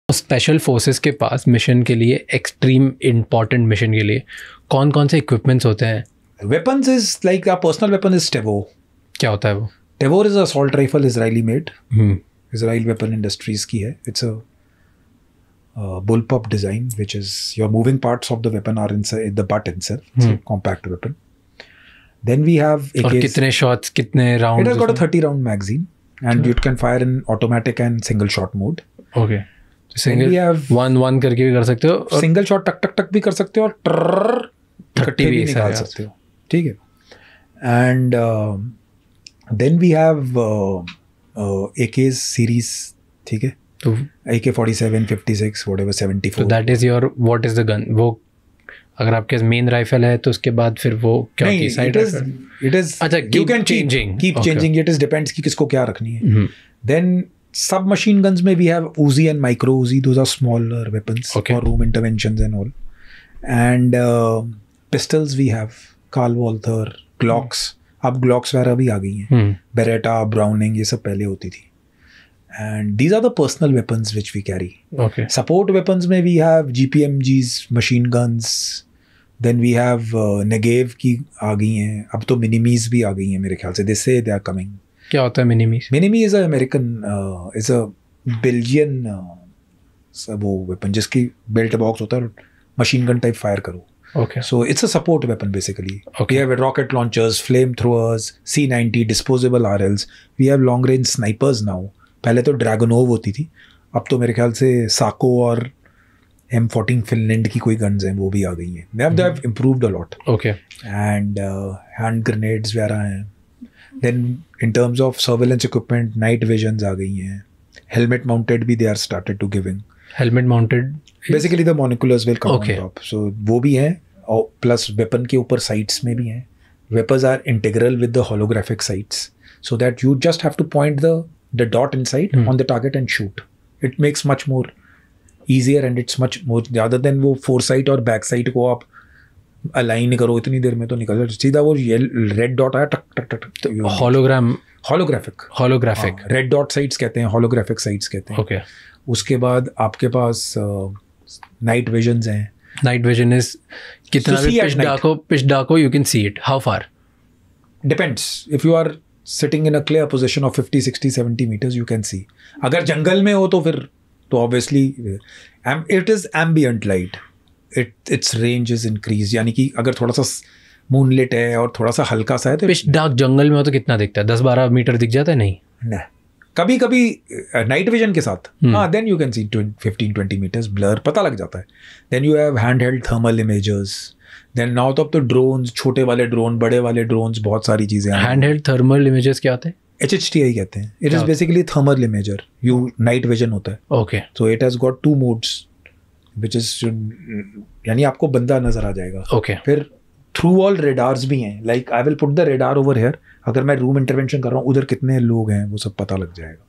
Special forces के पास mission के लिए, एक्सट्रीम इम्पॉर्टेंट मिशन के लिए कौन कौन से इक्विपमेंट्स होते हैं? Weapons is like our personal weapon is Tavor. क्या होता है वो? Tavor is a assault rifle, Israeli made. Israel Weapon Industries की है. It's a bullpup design, which is your moving parts of the weapon are inside the butt itself. It's a compact weapon. Then we have AKs. और कितने shots, कितने rounds? It has got a 30 round magazine and it can fire in automatic and single shot mode. Okay. Single 1-1 करके भी कर सकते हो, single shot टक टक टक भी कर सकते हो और 30 भी निकाल सकते हो. ठीक है. And then we have AKs series. ठीक है. तो AK-47, 56, whatever, 74. तो that is your, what is the gun? वो अगर आपके मेन राइफल है तो उसके बाद फिर वो क्या की साइड राइफल? इट इज अच्छा, you can keep changing. It is depends कि किसको क्या रखनी है. देन submachine guns में we have Uzi and micro Uzi. Those are smaller weapons for room interventions and all. And pistols we have Carl Walther, Glocks. अब Glocks वगैरह भी आ गई हैं. Beretta, Browning, ये सब पहले होती थी. And these are the personal weapons which we carry. Okay. Support weapons में we have GPMGs, machine guns. Then we have Negev की आ गई हैं. अब तो Minimis भी आ गई हैं मेरे ख्याल से. They say they are coming. क्या होता है minimi? Minimi is American, is a Belgian वो वेपन जिसकी बेल्ट बॉक्स होता है, मशीन गन टाइप फायर करो. Okay. So it's a support weapon basically. Okay. We have rocket launchers, flamethrowers, C90, disposable RLs. We have long range snipers now. पहले तो Dragunov होती थी, अब तो मेरे ख्याल से साको और M14 फिनलैंड की कोई गन्स हैं वो भी आ गई हैं. They have improved a lot. Okay. And hand grenades वगैरह हैं. Then in terms of surveillance equipment, night visions आ गई हैं. Helmet mounted भी they are started to giving. Helmet mounted? Basically the monoculars will come Okay. on top. So वो भी हैं, और plus weapon के ऊपर sights में भी हैं. Weapons are integral with the holographic sights, so that you just have to point the dot inside on the target and shoot. It makes much more easier and it's much more, rather than वो foresight और backside को आप align करो इतनी देर में तो निकल जाए सीधा. वो रेड डॉट आया टक टक टक. होलोग्राफिक रेड डॉट साइट्स कहते हैं, होलोग्राफिक साइट्स कहते हैं. Okay. उसके बाद आपके पास नाइट विजन्स हैं. नाइट विजन इज कितना भी पिच डार्क हो, you can see it. How far? Depends. If you are sitting in a clear position of 50, 60, 70 metres you can see. अगर जंगल में हो तो फिर तो obviously it is ambient light. Its range is increase. यानी कि अगर थोड़ा सा मूनलिट है और थोड़ा सा हल्का सा है तो पिच डार्क जंगल में हो तो कितना दिखता है? 10-12 मीटर दिख जाता है? नहीं, कभी कभी नाइट विजन के साथ हाँ, then you can see 15-20 metres blur पता लग जाता है. Then you have hand held thermal imagers. Then now तो ड्रोन्स, छोटे वाले ड्रोन, बड़े वाले ड्रोन्स, बहुत सारी चीजें. हैंड हेल्ड थर्मल इमेजेस क्या होते हैं? HHTI कहते हैं. It is basically thermal imager. You night vision होता है. Okay. So it has got 2 modes which is यानी आपको बंदा नजर आ जाएगा. Okay. फिर थ्रू वॉल रेडार्स भी हैं. Like I will put the radar over here. अगर मैं रूम इंटरवेंशन कर रहा हूँ उधर कितने लोग हैं वो सब पता लग जाएगा.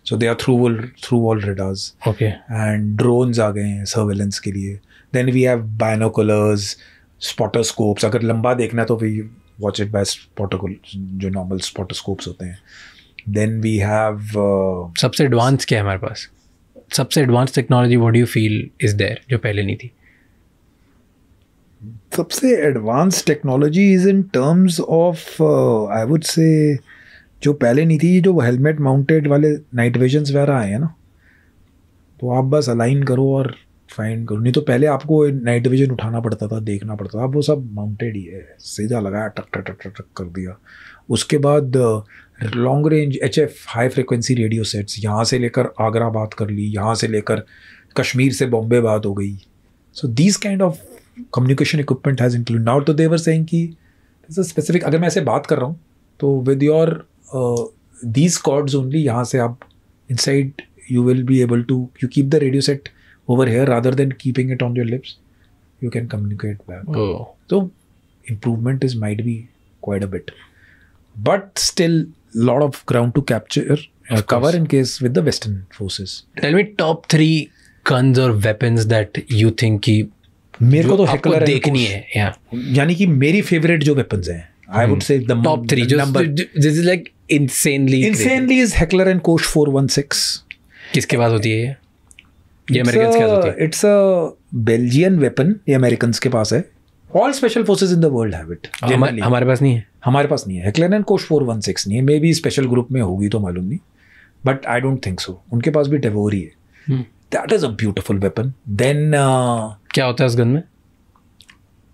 So they are through wall radars. Okay. And drones आ गए हैं सर्वेलेंस के लिए. Then we have binoculars, spotting scopes. अगर लंबा देखना है तो वी वॉच इट बाय जो नॉर्मल स्पॉटोस्कोप्स होते हैं. देन वी हैव सबसे एडवांस क्या है हमारे पास? सबसे advance technology what do you feel is there जो पहले नहीं थी? सबसे advance technology is in terms of I would से जो पहले नहीं थी, जो हेलमेट माउंटेड वाले नाइट विजन्स वगैरह आए हैं ना, तो आप बस अलाइन करो और फाइंड करो. नहीं तो पहले आपको नाइट विजन उठाना पड़ता था, देखना पड़ता था. अब वो सब माउंटेड ही है, सीधा लगाया टक टक टक टक कर दिया. उसके बाद long range HF high frequency radio sets, यहाँ से लेकर आगरा बात कर ली, यहाँ से लेकर कश्मीर से बॉम्बे बात हो गई. So these kind of communication equipment has include now. तो दे वर सेइंग कि स्पेसिफिक अगर मैं ऐसे बात कर रहा हूँ तो with your these cords only, यहाँ से आप inside you will be able to, you keep the radio set over here rather than keeping it on your lips, you can communicate back. So improvement is might be quite a bit, but still lot of ground to capture, cover in case with the Western forces. Tell me top 3 guns or weapons that you think कि मेरे को तो heckler देखनी है. यानी कि मेरी favourite जो weapons हैं, I would say the top 3 number. This is like insanely is Heckler and Koch 416. किसके पास होती है ये? ये अमेरिकन्स के पास होती है? इट्स अ बेल्जियन वेपन, ये अमेरिकन्स के पास है. All special forces in the world have it. हमारे पास नहीं है. हमारे पास नहीं है. हेक्लेन कोश 416 नहीं है. मे बी स्पेशल ग्रुप में होगी तो मालूम नहीं, but I don't think so. उनके पास भी टेवोरी है. That is a beautiful weapon. Then क्या होता है उस गन में?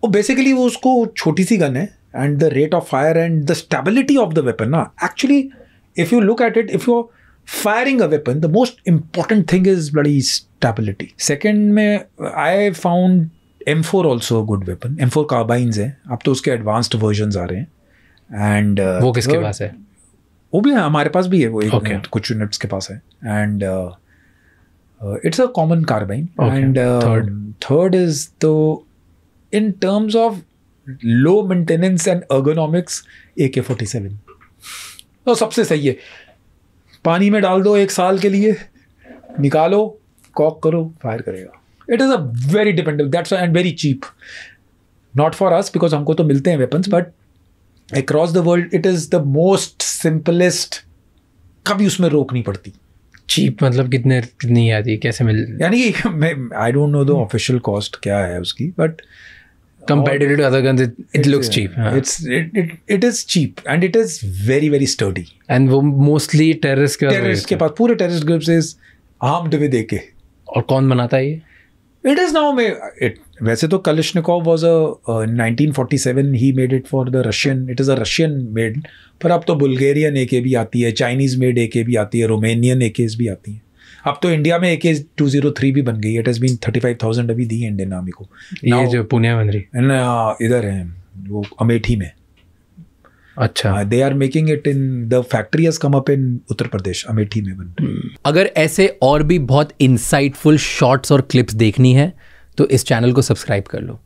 वो बेसिकली वो उसको छोटी सी गन है, and the rate of fire and the stability of the weapon ना, actually if you look at it, if you firing a weapon, the most important thing is bloody stability. Second में I found M4 also a good weapon. M4 carbines हैं, अब तो उसके advanced versions आ रहे हैं. And वो किसके पास है? वो भी है, हमारे पास भी है वो. Okay. कुछ यूनिट्स के पास है. And it's a common carbine. Okay. And third is the, in terms of low maintenance and ergonomics, AK-47 तो सबसे सही है. पानी में डाल दो 1 साल के लिए, निकालो, कॉक करो, फायर करेगा. It is a very dependable, that's and very cheap. Not for us because हमको तो मिलते हैं weapons, but across the world it is the most simplest. कभी उसमें रोक नहीं पड़ती. चीप मतलब कितनी आती है, कैसे मिल, यानी I don't know the official cost क्या है उसकी, but compared to other guns it looks cheap. It is cheap and it is very very sturdy. And वो mostly terrorist के पास पूरे terrorist groups is armed with AK. और कौन बनाता है ये? It is now वैसे तो Kalashnikov was in 1947 he made it for the Russian. It is a Russian made. पर अब तो Bulgarian AK भी आती है, Chinese made AK भी आती है, Romanian AKs भी आती हैं. अब तो इंडिया में AK-203 भी बन गई. इट हैज़ बीन 35,000 अभी दी इंडियन आर्मी को. ये जो पुणे में बन रही इधर है वो अमेठी में. अच्छा. They are making it in the factory has come up in Uttar Pradesh, Amethi में बन रही. अगर ऐसे और भी बहुत इंसाइटफुल शॉर्ट्स और क्लिप्स देखनी है तो इस चैनल को सब्सक्राइब कर लो.